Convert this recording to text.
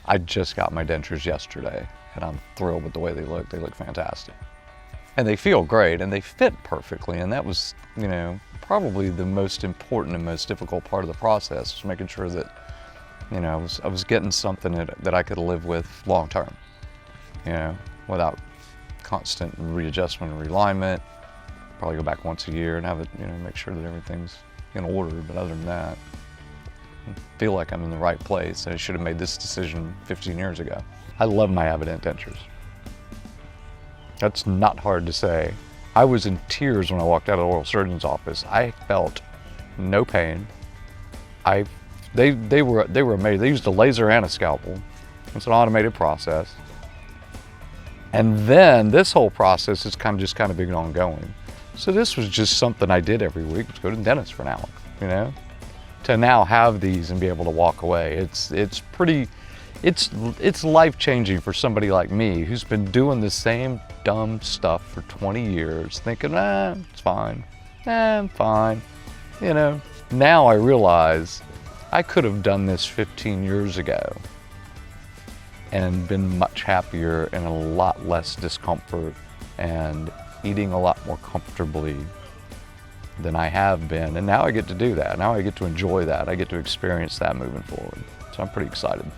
I just got my dentures yesterday, and I'm thrilled with the way they look. They look fantastic. And they feel great, and they fit perfectly, and that was, you know, probably the most important and most difficult part of the process, was making sure that, you know, I was getting something that I could live with long term, you know, without constant readjustment and realignment. Probably go back once a year and have it, you know, make sure that everything's in order, but other than that, I feel like I'm in the right place. I should have made this decision 15 years ago. I love my AvaDent dentures. That's not hard to say. I was in tears when I walked out of the oral surgeon's office. I felt no pain. They were amazing. They used a laser and a scalpel. It's an automated process. And then this whole process is kind of been ongoing. So this was just something I did every week, was go to the dentist for an hour, you know? To now have these and be able to walk away, it's life-changing for somebody like me who's been doing the same dumb stuff for 20 years, thinking, it's fine, I'm fine. You know, now I realize I could have done this 15 years ago and been much happier and a lot less discomfort and eating a lot more comfortably than I have been. And now I get to do that. Now I get to enjoy that. I get to experience that moving forward. So I'm pretty excited.